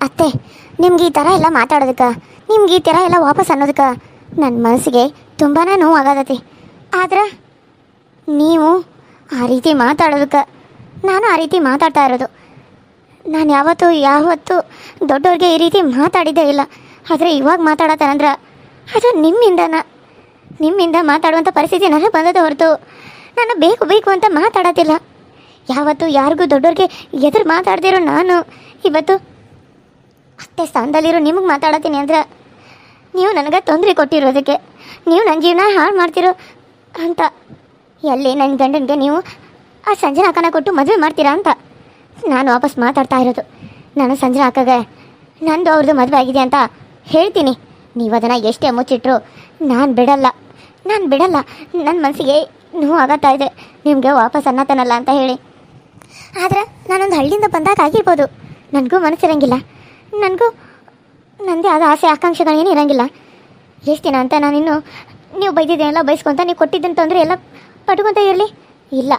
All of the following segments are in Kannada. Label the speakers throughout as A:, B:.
A: ಅತ್ತೆ, ನಿಮ್ಗೆ ಈ ಥರ ಎಲ್ಲ ಮಾತಾಡೋದಕ್ಕೆ, ನಿಮ್ಗೆ ಈ ಥರ ಎಲ್ಲ ವಾಪಸ್ ಅನ್ನೋದಕ್ಕೆ ನನ್ನ ಮನಸ್ಸಿಗೆ ತುಂಬಾ ನೋವಾಗತೈತಿ. ಆದ್ರೆ ನೀವು ಆ ರೀತಿ ಮಾತಾಡೋದಕ್ಕೆ ನಾನು ಆ ರೀತಿ ಮಾತಾಡ್ತಾ ಇರೋದು. ನಾನು ಯಾವತ್ತೂ ದೊಡ್ಡವ್ರಿಗೆ ಈ ರೀತಿ ಮಾತಾಡಿದ್ದೇ ಇಲ್ಲ. ಆದರೆ ಇವಾಗ ಮಾತಾಡತ್ತಾನಂದ್ರೆ ಅದು ನಿಮ್ಮಿಂದ ಮಾತಾಡುವಂಥ ಪರಿಸ್ಥಿತಿ ನನಗೆ ಬಂದದ ಹೊರತು ನಾನು ಬೇಕು ಅಂತ ಮಾತಾಡೋದಿಲ್ಲ. ಯಾವತ್ತೂ ಯಾರಿಗೂ ದೊಡ್ಡವ್ರಿಗೆ ಎದುರು ಮಾತಾಡ್ದಿರೋ ನಾನು ಇವತ್ತು ಅತ್ತೆ ಸ್ಥಾನದಲ್ಲಿರೋ ನಿಮಗೆ ಮಾತಾಡತ್ತೀನಿ ಅಂದ್ರೆ ನೀವು ನನಗೆ ತೊಂದರೆ ಕೊಟ್ಟಿರೋದಕ್ಕೆ, ನೀವು ನನ್ನ ಜೀವನ ಹಾಳು ಮಾಡ್ತಿರೋ ಅಂತ. ಎಲ್ಲಿ ನನ್ನ ಗಂಡನಿಗೆ ನೀವು ಆ ಸಂಜನಾ ಅಕ್ಕನ ಕೊಟ್ಟು ಮದುವೆ ಮಾಡ್ತೀರಾ ಅಂತ ನಾನು ವಾಪಸ್ ಮಾತಾಡ್ತಾ ಇರೋದು. ನಾನು ಸಂಜನಾ ಅಕ್ಕಗೆ ನಂದು ಅವ್ರದ್ದು ಮದುವೆ ಆಗಿದೆ ಅಂತ ಹೇಳ್ತೀನಿ. ನೀವು ಅದನ್ನು ಎಷ್ಟೇ ಮುಚ್ಚಿಟ್ರು ನಾನು ಬಿಡಲ್ಲ. ನನ್ನ ಮನಸ್ಸಿಗೆ ನೋವು ಆಗತ್ತಾ ಇದೆ ನಿಮಗೆ ವಾಪಸ್ ಅನ್ನತನಲ್ಲ ಅಂತ ಹೇಳಿ. ಆದರೆ ನಾನೊಂದು ಹಳ್ಳಿಯಿಂದ ಬಂದಾಗ ಆಗಿರ್ಬೋದು, ನನಗೂ ಮನಸ್ಸಿರಂಗಿಲ್ಲ, ನನಗೂ ನನ್ನದೇ ಆದ ಆಸೆ ಆಕಾಂಕ್ಷೆಗಳೇನು ಇರೋಂಗಿಲ್ಲ. ಎಷ್ಟು ದಿನ ಅಂತ ನಾನಿನ್ನು ನೀವು ಬೈದಿದ್ದೇನೆಲ್ಲ ಬಯಸ್ಕೊತ, ನೀವು ಕೊಟ್ಟಿದ್ದನ್ನು ತೊಂದರೆ ಎಲ್ಲ ಪಟ್ಕೊತ ಇರಲಿ? ಇಲ್ಲ,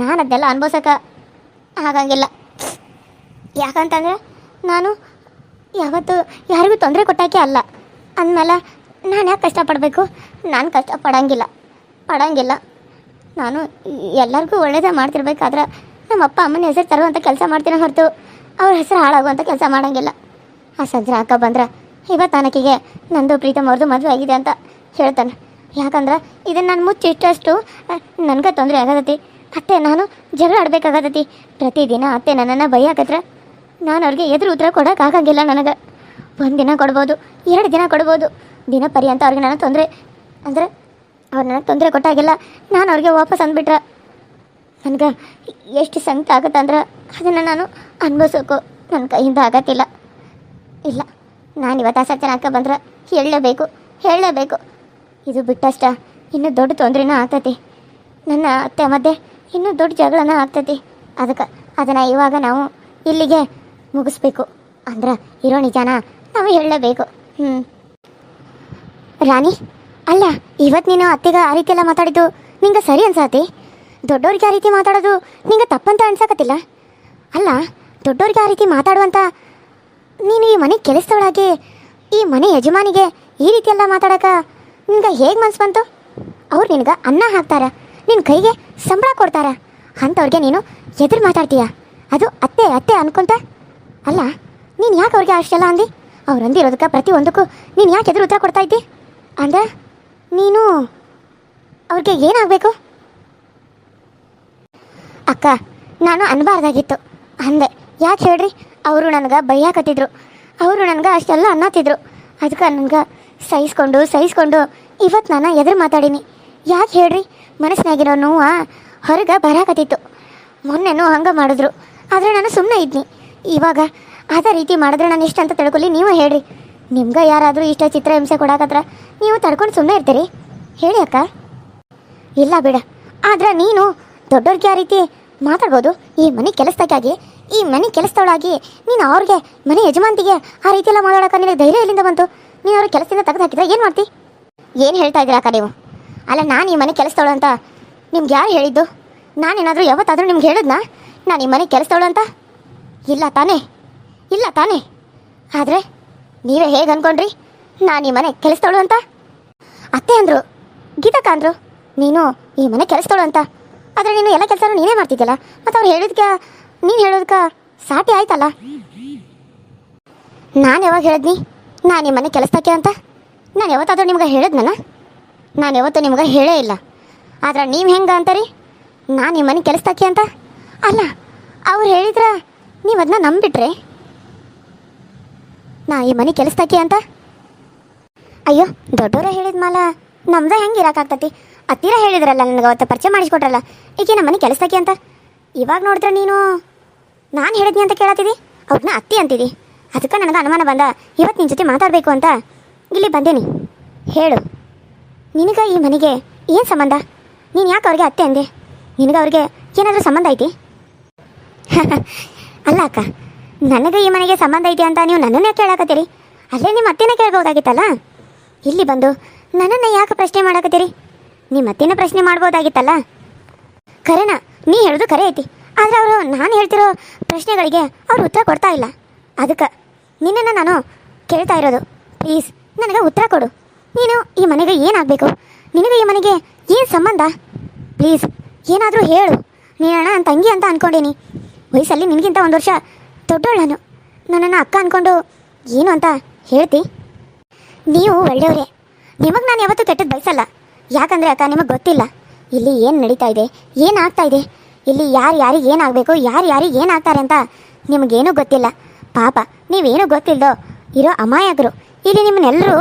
A: ನಾನು ಅದನ್ನೆಲ್ಲ ಅನುಭವಿಸೋಕೆ ಆಗಂಗಿಲ್ಲ. ಯಾಕಂತಂದರೆ ನಾನು ಯಾವತ್ತೂ ಯಾರಿಗೂ ತೊಂದರೆ ಕೊಟ್ಟಾಕೆ ಅಲ್ಲ. ಅಂದಮೇಲೆ ನಾನು ಯಾಕೆ ಕಷ್ಟಪಡಬೇಕು? ನಾನು ಕಷ್ಟಪಡಂಗಿಲ್ಲ. ನಾನು ಎಲ್ಲರಿಗೂ ಒಳ್ಳೇದೇ ಮಾಡ್ತಿರ್ಬೇಕಾದ್ರೆ ನಮ್ಮ ಅಪ್ಪ ಅಮ್ಮನ ಹೆಸರು ತರುವಂಥ ಕೆಲಸ ಮಾಡ್ತೀನಿ ಹೊರತು ಅವ್ರ ಹೆಸರು ಹಾಳಾಗುವಂಥ ಕೆಲಸ ಮಾಡೋಂಗಿಲ್ಲ. ಆ ಸಂಜನಾ ಅಕ್ಕ ಬಂದ್ರೆ ಇವತ್ತು ಆನಕಿಗೆ ನಂದು ಪ್ರೀತಮ್ ಅವ್ರದ್ದು ಮದುವೆ ಆಗಿದೆ ಅಂತ ಹೇಳ್ತಾನೆ. ಯಾಕಂದ್ರೆ ಇದನ್ನು ನಾನು ಮುಚ್ಚಿಟ್ಟಷ್ಟು ನನಗೆ ತೊಂದರೆ ಆಗತೈತಿ. ಅತ್ತೆ ನಾನು ಜಗಳ ಆಡಬೇಕಾಗತೈತಿ. ಪ್ರತಿದಿನ ಅತ್ತೆ ನನ್ನನ್ನು ಬೈಯಾಕತ್ರ ನಾನು ಅವ್ರಿಗೆ ಎದುರು ಉತ್ತರ ಕೊಡೋಕ್ಕಾಗಂಗಿಲ್ಲ. ನನಗೆ 1 ದಿನ ಕೊಡ್ಬೋದು, 2 ದಿನ ಕೊಡ್ಬೋದು, ದಿನ ಪರ್ಯಂತ ಅವ್ರಿಗೆ ನನಗೆ ತೊಂದರೆ ಅಂದರೆ ಅವ್ರು ನನಗೆ ತೊಂದರೆ ಕೊಟ್ಟಾಗಿಲ್ಲ ನಾನು ಅವ್ರಿಗೆ ವಾಪಸ್ ಅಂದ್ಬಿಟ್ರೆ ನನಗೆ ಎಷ್ಟು ಸಂಕಟ ಆಗುತ್ತಂದ್ರೆ ಅದನ್ನು ನಾನು ಅನುಭವಿಸೋಕ್ಕೂ ನನ್ನ ಕೈಯಿಂದ ಆಗತ್ತಿಲ್ಲ. ಇಲ್ಲ, ನಾನು ಇವತ್ತು ಆ ಸಂಜನಾ ಅಕ್ಕ ಬಂದ್ರೆ ಹೇಳಲೇಬೇಕು. ಇದು ಬಿಟ್ಟಷ್ಟ ಇನ್ನೂ ದೊಡ್ಡ ತೊಂದರೆನೂ ಆಗ್ತೈತಿ. ನನ್ನ ಅತ್ತೆ ಮಧ್ಯೆ ಇನ್ನೂ ದೊಡ್ಡ ಜಗಳನ ಆಗ್ತೈತಿ. ಅದನ್ನು ಇವಾಗ ನಾವು ಇಲ್ಲಿಗೆ ಮುಗಿಸ್ಬೇಕು. ಅಂದ್ರೆ ಇರೋ ನಿಜಾನ ನಾವು ಹೇಳಲೇಬೇಕು. ರಾಣಿ, ಅಲ್ಲ ಇವತ್ತು ನೀನು ಅತ್ತೆಗೆ ಆ ರೀತಿ ಎಲ್ಲ ಮಾತಾಡಿದ್ದು ನಿಂಗೆ ಸರಿ ಅನ್ಸತಿ? ದೊಡ್ಡವ್ರಿಗೆ ಆ ರೀತಿ ಮಾತಾಡೋದು ನಿಂಗೆ ತಪ್ಪಂತ ಅನ್ಸಕತ್ತಿಲ್ಲ? ಅಲ್ಲ, ದೊಡ್ಡವ್ರಿಗೆ ಆ ರೀತಿ ಮಾತಾಡುವಂಥ ನೀನು ಈ ಮನೆ ಕೆಲಸದೊಳಗೆ ಈ ಮನೆ ಯಜಮಾನಿಗೆ ಈ ರೀತಿ ಎಲ್ಲ ಮಾತಾಡೋಕೆ ನಿನ್ಗೆ ಹೇಗೆ ಮನ್ಸು ಬಂತು? ಅವ್ರು ನಿನ್ಗೆ ಅನ್ನ ಹಾಕ್ತಾರ, ನಿನ್ನ ಕೈಗೆ ಸಂಬಳ ಕೊಡ್ತಾರ, ಅಂಥವ್ರಿಗೆ ನೀನು ಎದುರು ಮಾತಾಡ್ತೀಯ? ಅದು ಅತ್ತೆ ಅನ್ಕೊಂತ? ಅಲ್ಲ, ನೀನು ಯಾಕೆ ಅವ್ರಿಗೆ ಅಷ್ಟೆಲ್ಲ ಅಂದು? ಅವ್ರು ಅಂದಿರೋದಕ್ಕೆ ಪ್ರತಿಯೊಂದಕ್ಕೂ ನೀನು ಯಾಕೆ ಎದುರು ಉತ್ತರ ಕೊಡ್ತಾ ಇದ್ದಿ? ಅಂದ್ರೆ ನೀನು ಅವ್ರಿಗೆ ಏನಾಗಬೇಕು? ಅಕ್ಕ, ನಾನು ಅನ್ಬಾರ್ದಾಗಿತ್ತು ಅಂದೆ. ಯಾಕೆ ಹೇಳ್ರಿ? ಅವರು ನನಗೆ ಬೈಯಾಕತ್ತಿದ್ರು, ಅವರು ನನಗೆ ಅಷ್ಟೆಲ್ಲ ಅನ್ನತ್ತಿದ್ರು. ಅದಕ್ಕೆ ನನಗೆ ಸಹಿಸ್ಕೊಂಡು ಇವತ್ತು ನಾನು ಎದುರು ಮಾತಾಡೀನಿ. ಯಾಕೆ ಹೇಳ್ರಿ? ಮನಸ್ಸಿನಾಗಿರೋ ನೋವು ಹೊರಗೆ ಬರಾಕತ್ತಿತ್ತು. ಮೊನ್ನೆನೂ ಹಂಗೆ ಮಾಡಿದ್ರು, ಆದರೆ ನಾನು ಸುಮ್ಮನೆ ಇದ್ನಿ. ಇವಾಗ ಅದೇ ರೀತಿ ಮಾಡಿದ್ರೆ ನಾನು ಇಷ್ಟ ಅಂತ ತಿಳ್ಕೊಳ್ಳಿ? ನೀವು ಹೇಳ್ರಿ. ನಿಮ್ಗೆ ಯಾರಾದರೂ ಇಷ್ಟ ಚಿತ್ರಹಿಂಸೆ ಕೊಡಾಕತ್ರ ನೀವು ತಡ್ಕೊಂಡು ಸುಮ್ಮನೆ ಇರ್ತೀರಿ? ಹೇಳಿ ಅಕ್ಕ. ಇಲ್ಲ ಬಿಡ, ಆದ್ರೆ ನೀನು ದೊಡ್ಡವ್ರಿಗೆ ಆ ರೀತಿ ಮಾತಾಡ್ಬೋದು. ಈ ಮನೆ ಕೆಲಸದಾಗಿ, ಈ ಮನೆ ಕೆಲಸದವಳಾಗಿ ನೀನು ಅವ್ರಿಗೆ ಮನೆ ಯಜಮಾನ್ತಿಗೆ ಆ ರೀತಿ ಎಲ್ಲ ಮಾತಾಡೋಕೆ ನಿನಗೆ ಧೈರ್ಯ ಎಲ್ಲಿಂದ ಬಂತು? ನೀನು ಅವ್ರ ಕೆಲಸದಿಂದ ತೆಗೆದು ಹಾಕಿದ್ರೆ ಏನು ಮಾಡ್ತಿ? ಏನು ಹೇಳ್ತಾ ಇದ್ದೀರಾ ಅಕ್ಕ ನೀವು? ಅಲ್ಲ, ನಾನು ಈ ಮನೆ ಕೆಲಸದವಳು ಅಂತ ನಿಮ್ಗೆ ಯಾರು ಹೇಳಿದ್ದು? ನಾನೇನಾದರೂ ಯಾವತ್ತಾದರೂ ನಿಮ್ಗೆ ಹೇಳಿದ್ನಾ ನಾನು ಈ ಮನೆ ಕೆಲಸದವಳು ಅಂತ? ಇಲ್ಲ ತಾನೇ. ಆದರೆ ನೀವೇ ಹೇಗೆ ಅಂದ್ಕೊಂಡ್ರಿ ನಾನು ಈ ಮನೆ ಕೆಲಸದವಳು ಅಂತ? ಅತ್ತೆ ಅಂದರು, ಗೀತಕ್ಕ ಅಂದರು ನೀನು ಈ ಮನೆ ಕೆಲಸದವಳು ಅಂತ. ಆದರೆ ನೀನು ಎಲ್ಲ ಕೆಲಸನೂ ನೀನೇ ಮಾಡ್ತಿದ್ದಲ್ಲ, ಮತ್ತು ಅವ್ರು ನೀನು ಹೇಳೋದಕ್ಕೆ ಸಾಟಿ ಆಯ್ತಲ್ಲ. ನಾನು ಯಾವಾಗ ಹೇಳಿದ್ನಿ ನಾನು ಈ ಮನೆ ಕೆಲಸಕ್ಕೆ ಅಂತ? ನಾನು ಯಾವತ್ತಾದರೂ ನಿಮ್ಗೆ ಹೇಳಿದ್ನಲ್ಲ? ನಾನು ಯಾವತ್ತೂ ನಿಮ್ಗೆ ಹೇಳೇ ಇಲ್ಲ. ಆದ್ರೆ ನೀವು ಹೆಂಗೆ ಅಂತಾರಿ ನಾನು ಈ ಮನೆ ಕೆಲಸಕ್ಕೆ ಅಂತ? ಅಲ್ಲ, ಅವ್ರು ಹೇಳಿದ್ರೆ ನೀವು ಅದನ್ನ ನಂಬಿಟ್ರೆ ನಾ ಈ ಮನೆ ಕೆಲಸಕ್ಕೆ ಅಂತ? ಅಯ್ಯೋ, ದೊಡ್ಡವರೇ ಹೇಳಿದ ಮಾಲ ನಮ್ದು ಹೆಂಗೆ ಇರೋಕ್ಕಾಗ್ತತಿ? ಹತ್ತಿರ ಹೇಳಿದ್ರಲ್ಲ, ನನಗೆ ಅವತ್ತು ಪರಿಚಯ ಮಾಡಿಸ್ಕೊಟ್ರಲ್ಲ, ಈಗ ನಮ್ಮ ಮನೆ ಕೆಲಸಕ್ಕೆ ಅಂತ. ಇವಾಗ ನೋಡಿದ್ರೆ ನೀನು ನಾನು ಹೇಳಿದ್ನಿ ಅಂತ ಕೇಳತ್ತಿದ್ದಿ, ಅವ್ರನ್ನ ಅತ್ತಿ ಅಂತಿದ್ದಿ. ಅದಕ್ಕೆ ನನಗೆ ಅನುಮಾನ ಬಂದ ಇವತ್ತು ನಿನ್ನ ಜೊತೆ ಮಾತಾಡಬೇಕು ಅಂತ ಇಲ್ಲಿ ಬಂದೇನಿ. ಹೇಳು, ನಿನಗೆ ಈ ಮನೆಗೆ ಏನು ಸಂಬಂಧ? ನೀನು ಯಾಕೆ ಅವ್ರಿಗೆ ಅತ್ತೆ ಅಂದೆ? ನಿನಗೆ ಅವ್ರಿಗೆ ಏನಾದರೂ ಸಂಬಂಧ ಐತಿ? ಅಲ್ಲ ಅಕ್ಕ, ನನಗೆ ಈ ಮನೆಗೆ ಸಂಬಂಧ ಐತಿ ಅಂತ ನೀವು ನನ್ನನ್ನೇ ಕೇಳಾಕತ್ತೀರಿ? ಅಲ್ಲೇ ನಿಮ್ಮ ಅತ್ತೆನ ಕೇಳ್ಬೋದಾಗಿತ್ತಲ್ಲ. ಇಲ್ಲಿ ಬಂದು ನನ್ನನ್ನು ಯಾಕೆ ಪ್ರಶ್ನೆ ಮಾಡಾಕತ್ತೀರಿ? ನಿಮ್ಮ ಅತ್ತೆನ ಪ್ರಶ್ನೆ ಮಾಡ್ಬೋದಾಗಿತ್ತಲ್ಲ. ಕರೆನಾ, ನೀ ಹೇಳೋದು ಕರೆ ಐತಿ. ಆದರೆ ಅವರು ನಾನು ಹೇಳ್ತಿರೋ ಪ್ರಶ್ನೆಗಳಿಗೆ ಅವ್ರು ಉತ್ತರ ಕೊಡ್ತಾ ಇಲ್ಲ. ಅದಕ್ಕೆ ನಿನ್ನನ್ನು ನಾನು ಕೇಳ್ತಾ ಇರೋದು. ಪ್ಲೀಸ್ ನನಗೆ ಉತ್ತರ ಕೊಡು. ನೀನು ಈ ಮನೆಗೆ ಏನಾಗಬೇಕು? ನಿನಗೆ ಈ ಮನೆಗೆ ಏನು ಸಂಬಂಧ? ಪ್ಲೀಸ್ ಏನಾದರೂ ಹೇಳು. ನೀನು ನನ್ನ ತಂಗಿ ಅಂತ ಅಂದ್ಕೊಂಡೇನಿ. ವಯಸ್ಸಲ್ಲಿ ನಿನಗಿಂತ 1 ವರ್ಷ ದೊಡ್ಡವಳು ನಾನು. ನನ್ನನ್ನು ಅಕ್ಕ ಅಂದ್ಕೊಂಡು ಏನು ಅಂತ ಹೇಳ್ತಿ? ನೀವು ಒಳ್ಳೆಯವರೇ. ನಿಮಗೆ ನಾನು ಯಾವತ್ತೂ ಕೆಟ್ಟದ್ದು ಬಯಸಲ್ಲ. ಯಾಕಂದರೆ ಅಕ್ಕ, ನಿಮಗೆ ಗೊತ್ತಿಲ್ಲ ಇಲ್ಲಿ ಏನು ನಡೀತಾ ಇದೆ, ಏನಾಗ್ತಾ ಇದೆ, ಇಲ್ಲಿ ಯಾರಿಗೆ ಏನಾಗಬೇಕು, ಯಾರಿಗೆ ಏನಾಗ್ತಾರೆ ಅಂತ ನಿಮಗೇನೂ ಗೊತ್ತಿಲ್ಲ. ಪಾಪ ನೀವೇನೂ ಗೊತ್ತಿಲ್ಲದೋ ಇರೋ ಅಮಾಯಕರು ಇಲ್ಲಿ ನಿಮ್ಮನ್ನೆಲ್ಲರೂ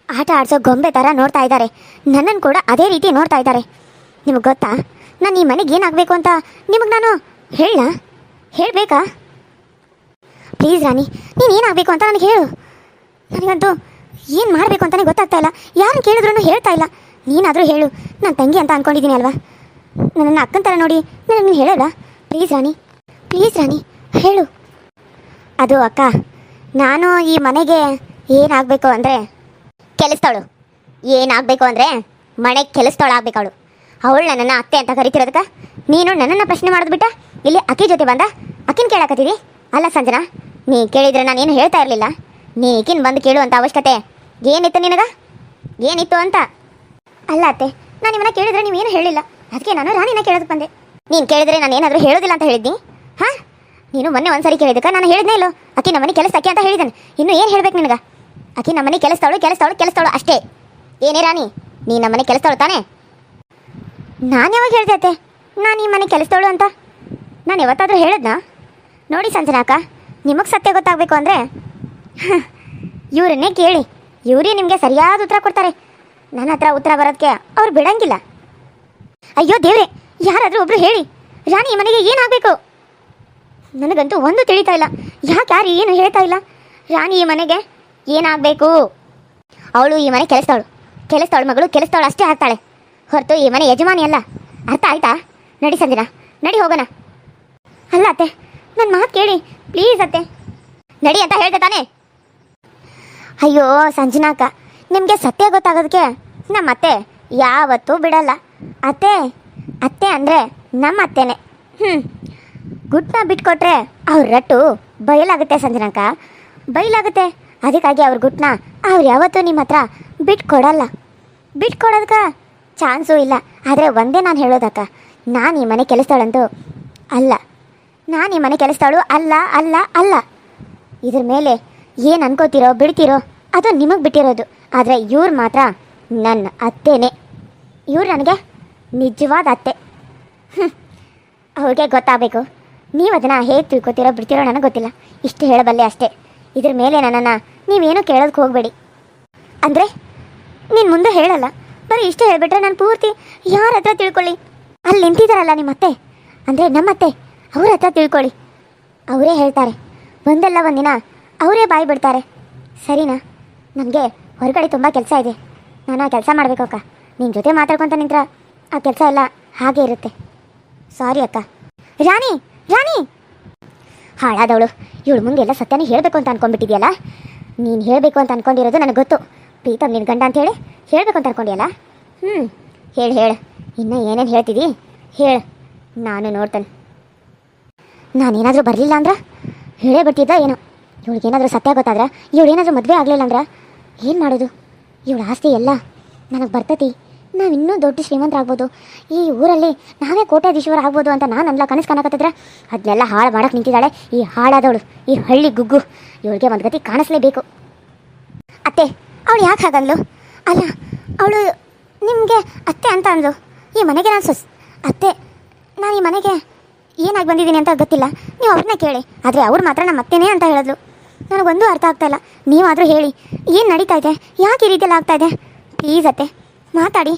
A: ಆಟ ಆಡಿಸೋ ಗೊಂಬೆ ಥರ ನೋಡ್ತಾ ಇದ್ದಾರೆ. ನನ್ನನ್ನು ಕೂಡ ಅದೇ ರೀತಿ ನೋಡ್ತಾ ಇದ್ದಾರೆ. ನಿಮಗೆ ಗೊತ್ತಾ ನಾನು ಈ ಮನೆಗೆ ಏನಾಗಬೇಕು ಅಂತ ನಿಮಗೆ ನಾನು ಹೇಳಬೇಕಾ? ಪ್ಲೀಸ್ ರಾಣಿ, ನೀನು ಏನಾಗಬೇಕು ಅಂತ ನನಗೆ ಹೇಳು. ನನಗಂತೂ ಏನು ಮಾಡಬೇಕು ಅಂತಲೇ ಗೊತ್ತಾಗ್ತಾ ಇಲ್ಲ. ಯಾರನ್ನು ಕೇಳಿದ್ರೂ ಹೇಳ್ತಾ ಇಲ್ಲ. ನೀನಾದರೂ ಹೇಳು. ನಾನು ತಂಗಿ ಅಂತ ಅಂದ್ಕೊಂಡಿದ್ದೀನಿ ಅಲ್ವಾ? ನನ್ನ ಅಕ್ಕನ ಥರ ನೋಡಿ ನನಗೆ ಹೇಳೋಲ್ಲ? ಪ್ಲೀಸ್ ರಾಣಿ ಹೇಳು. ಅದು ಅಕ್ಕ, ನಾನು ಈ ಮನೆಗೆ ಏನಾಗಬೇಕು ಅಂದರೆ ಕೆಲಸದವಳು. ಏನಾಗಬೇಕು ಅಂದರೆ ಮನೆಗೆ ಕೆಲಸದವಳು ಆಗಬೇಕು. ಅವಳು ನನ್ನನ್ನು ಅತ್ತೆ ಅಂತ ಕರಿತಿರೋದಕ್ಕೆ ನೀನು ನನ್ನನ್ನು ಪ್ರಶ್ನೆ ಮಾಡೋದು ಬಿಟ್ಟ ಇಲ್ಲಿ ಅಕ್ಕಿ ಜೊತೆ ಬಂದ ಅಕ್ಕಿನ ಕೇಳಾಕತ್ತೀರಿ? ಅಲ್ಲ ಸಂಜನಾ, ನೀ ಕೇಳಿದರೆ ನಾನೇನು ಹೇಳ್ತಾ ಇರಲಿಲ್ಲ. ನೀ ಈಕಿನ ಬಂದು ಕೇಳುವಂಥ ಅವಶ್ಯಕತೆ ಏನಿತ್ತು ನಿನಗೆ? ಏನಿತ್ತು ಅಂತ? ಅಲ್ಲ ಅತ್ತೆ, ನಾನು ನಿಮ್ಮನ್ನ ಕೇಳಿದ್ರೆ ನೀವೇನು ಹೇಳಿಲ್ಲ. ಅದಕ್ಕೆ ನಾನು ರಾಣಿನ ಕೇಳೋದಕ್ಕೆ ಬಂದೆ. ನೀನು ಕೇಳಿದರೆ ನಾನು ಏನಾದರೂ ಹೇಳೋದಿಲ್ಲ ಅಂತ ಹೇಳಿದ್ನಿ? ಹಾಂ, ನೀನು ಮೊನ್ನೆ ಒಂದ್ಸರಿ ಕೇಳಿದ್ದಕ್ಕೆ ನಾನು ಹೇಳಿದ್ನೇ ಇಲ್ಲೋ ಅಕ್ಕಿ ನಮ್ಮನೆ ಕೆಲಸಕ್ಕೆ ಅಂತ ಹೇಳಿದ್ದಾನೆ. ಇನ್ನು ಏನು ಹೇಳ್ಬೇಕು ನಿನಗೆ? ಅಕ್ಕಿ ನಮ್ಮನೆ ಕೆಲಸದವಳು ಅಷ್ಟೇ. ಏನೇ ರಾಣಿ, ನೀ ನಮ್ಮನೆ ಕೆಲಸದವಳು ತಾನೇ? ನಾನು ಯಾವಾಗ ಹೇಳ್ದೆ ಅತ್ತೆ ನಾನು ಈ ಮನೆ ಕೆಲಸದವಳು ಅಂತ? ನಾನು ಯಾವತ್ತಾದರೂ ಹೇಳಿದ್ನಾ? ನೋಡಿ ಸಂಜನಾ ಅಕ್ಕ, ನಿಮಗೆ ಸತ್ಯ ಗೊತ್ತಾಗಬೇಕು ಅಂದರೆ ಇವರನ್ನೇ ಕೇಳಿ. ಇವರೇ ನಿಮಗೆ ಸರಿಯಾದ ಉತ್ತರ ಕೊಡ್ತಾರೆ. ನನ್ನ ಹತ್ರ ಉತ್ತರ ಬರೋದಕ್ಕೆ ಅವ್ರು ಬಿಡಂಗಿಲ್ಲ. ಅಯ್ಯೋ ದೇವ್ರೆ, ಯಾರಾದರೂ ಒಬ್ರು ಹೇಳಿ. ರಾಣಿ ಈ ಮನೆಗೆ ಏನಾಗಬೇಕು? ನನಗಂತೂ ಒಂದು ತಿಳಿತಾ ಇಲ್ಲ. ಯಾರು ಏನು ಹೇಳ್ತಾ ಇಲ್ಲ. ರಾಣಿ ಈ ಮನೆಗೆ ಏನಾಗಬೇಕು? ಅವಳು ಈ ಮನೆ ಕೆಲಸದವಳು ಮಗಳು ಕೆಲಸದವಳು ಅಷ್ಟೇ ಆಗ್ತಾಳೆ ಹೊರತು ಈ ಮನೆ ಯಜಮಾನಿ ಅಲ್ಲ. ಅರ್ಥ ಆಯ್ತಾ? ನಡಿ ಸಂಜನಾ, ನಡಿ ಹೋಗೋಣ. ಅಲ್ಲ ಅತ್ತೆ, ನನ್ನ ಮಾತು ಕೇಳಿ ಪ್ಲೀಸ್ ಅತ್ತೆ. ನಡಿ ಅಂತ ಹೇಳ್ದೆ ತಾನೇ? ಅಯ್ಯೋ ಸಂಜನಾ ಅಕ್ಕ, ನಿಮಗೆ ಸತ್ಯ ಗೊತ್ತಾಗೋದಕ್ಕೆ ನಮ್ಮ ಅತ್ತೆ ಯಾವತ್ತೂ ಬಿಡಲ್ಲ. ಅತ್ತೆ ಅಂದರೆ ನಮ್ಮ ಅತ್ತೆನೇ. ಗುಟ್ಟನ್ನ ಬಿಟ್ಕೊಟ್ರೆ ಅವ್ರ ರಟ್ಟು ಬಯಲಾಗುತ್ತೆ ಸಂಜನಾಕ, ಬಯಲಾಗುತ್ತೆ. ಅದಕ್ಕಾಗಿ ಅವ್ರ ಗುಟ್ಟನ್ನ ಅವ್ರು ಯಾವತ್ತೂ ನಿಮ್ಮ ಹತ್ರ ಬಿಟ್ಕೊಡೋದಕ್ಕೆ ಚಾನ್ಸೂ ಇಲ್ಲ. ಆದರೆ ಒಂದೇ ನಾನು ಹೇಳೋದಕ್ಕ, ನಾನು ಈ ಮನೆ ಕೆಲಸದವಳಂತೂ ಅಲ್ಲ. ನಾನು ಈ ಮನೆ ಕೆಲಸದವಳು ಅಲ್ಲ. ಇದ್ರ ಮೇಲೆ ಏನು ಅನ್ಕೋತಿರೋ ಬಿಡ್ತಿರೋ ಅದು ನಿಮಗೆ ಬಿಟ್ಟಿರೋದು. ಆದರೆ ಇವ್ರು ಮಾತ್ರ ನನ್ನ ಅತ್ತೆನೇ. ಇವ್ರು ನನಗೆ ನಿಜವಾದ ಅತ್ತೆ. ಅವ್ರಿಗೆ ಗೊತ್ತಾಗಬೇಕು. ನೀವು ಅದನ್ನು ಹೇಗೆ ತಿಳ್ಕೊತಿರೋ ಬಿಡ್ತಿರೋ ನನಗೆ ಗೊತ್ತಿಲ್ಲ. ಇಷ್ಟು ಹೇಳಬಲ್ಲೆ ಅಷ್ಟೇ. ಇದ್ರ ಮೇಲೆ ನನ್ನನ್ನು ನೀವೇನು ಕೇಳೋದಕ್ಕೆ ಹೋಗಬೇಡಿ. ಅಂದರೆ ನೀನು ಮುಂದೆ ಹೇಳಲ್ಲ, ಬರೀ ಇಷ್ಟೇ ಹೇಳಿಬಿಟ್ರೆ ನಾನು ಪೂರ್ತಿ ಯಾರ ಹತ್ರ ತಿಳ್ಕೊಳ್ಳಿ? ಅಲ್ಲಿ ನಿಂತಿದ್ದಾರಲ್ಲ ನಿಮ್ಮ ಅತ್ತೆ, ಅಂದರೆ ನಮ್ಮತ್ತೆ, ಅವ್ರ ಹತ್ರ ತಿಳ್ಕೊಳ್ಳಿ. ಅವರೇ ಹೇಳ್ತಾರೆ. ಒಂದಲ್ಲ ಒಂದಿನ ಅವರೇ ಬಾಯಿ ಬಿಡ್ತಾರೆ. ಸರಿನಾ? ನನಗೆ ಹೊರಗಡೆ ತುಂಬ ಕೆಲಸ ಇದೆ. ನಾನು ಆ ಕೆಲಸ ಮಾಡಬೇಕು ಅಕ್ಕ. ನಿನ್ನ ಜೊತೆ ಮಾತಾಡ್ಕೊತ ನಿಂತ್ರ ಆ ಕೆಲಸ ಎಲ್ಲ ಹಾಗೆ ಇರುತ್ತೆ. ಸಾರಿ ಅಕ್ಕ. ರಾಣಿ ಹಾಳಾದವಳು, ಇವಳು ಮುಂದೆಲ್ಲ ಸತ್ಯನೇ ಹೇಳಬೇಕು ಅಂತ ಅಂದ್ಕೊಂಡ್ಬಿಟ್ಟಿದೆಯಲ್ಲ. ನೀನು ಹೇಳಬೇಕು ಅಂತ ಅಂದ್ಕೊಂಡಿರೋದು ನನಗೆ ಗೊತ್ತು. ಪ್ರೀತಮ್ ನಿನ್ನ ಗಂಡ ಅಂತೇಳಿ ಹೇಳಬೇಕು ಅಂತ ಅಂದ್ಕೊಂಡಿಯಲ್ಲ. ಹೇಳು ಇನ್ನೂ ಏನೇನು ಹೇಳ್ತಿದ್ದಿ ಹೇಳು, ನಾನು ನೋಡ್ತೇನೆ. ನಾನೇನಾದರೂ ಬರಲಿಲ್ಲ ಅಂದ್ರೆ ಹೇಳೇ ಬಿಡ್ತಿದ್ದ ಏನೋ. ಇವಳಿಗೇನಾದರೂ ಸತ್ಯ ಗೊತ್ತಾದ್ರೆ, ಇವಳೇನಾದರೂ ಮದುವೆ ಆಗಲಿಲ್ಲ ಅಂದ್ರೆ ಏನು ಮಾಡೋದು? ಇವಳ ಆಸ್ತಿ ಎಲ್ಲ ನನಗೆ ಬರ್ತೈತಿ. ನಾವು ಇನ್ನೂ ದೊಡ್ಡ ಶ್ರೀಮಂತರಾಗ್ಬೋದು. ಈ ಊರಲ್ಲಿ ನಾವೇ ಕೋಟ್ಯಾಧೀಶ್ವರ ಆಗ್ಬೋದು ಅಂತ ನಾನು ಅನ್ಲ ಕನಸು ಕಾಣಕತ್ತಿದ್ರೆ ಅದನ್ನೆಲ್ಲ ಹಾಳು ಮಾಡೋಕ್ಕೆ ನಿಂತಿದ್ದಾಳೆ ಈ ಹಾಳಾದವಳು, ಈ ಹಳ್ಳಿ ಗುಗ್ಗು. ಇವಳಿಗೆ ಒಂದು ಗತಿ ಕಾಣಿಸ್ಲೇಬೇಕು. ಅತ್ತೆ, ಅವಳು ಯಾಕೆ ಹಾಗಂದ್ಲು? ಅಲ್ಲ, ಅವಳು ನಿಮಗೆ ಅತ್ತೆ ಅಂತ ಅಂದ್ಲು. ಈ ಮನೆಗೆ ನಾನು ಅತ್ತೆ, ನಾನು ಈ ಮನೆಗೆ ಏನಾಗಿ ಬಂದಿದ್ದೀನಿ ಅಂತ ಗೊತ್ತಿಲ್ಲ. ನೀವು ಅವ್ರನ್ನ ಕೇಳಿ. ಆದರೆ ಅವ್ರು ಮಾತ್ರ ನಮ್ಮ ಅತ್ತೆನೇ ಅಂತ ಹೇಳಿದ್ಲು. ನನಗೊಂದು ಅರ್ಥ ಆಗ್ತಾಯಿಲ್ಲ. ನೀವಾದರೂ ಹೇಳಿ, ಏನು ನಡೀತಾ ಇದೆ? ಯಾಕೆ ಈ ರೀತಿಯಲ್ಲಿ ಆಗ್ತಾಯಿದೆ? ಪ್ಲೀಸ್ ಅತ್ತೆ, ಮಾತಾಡಿ.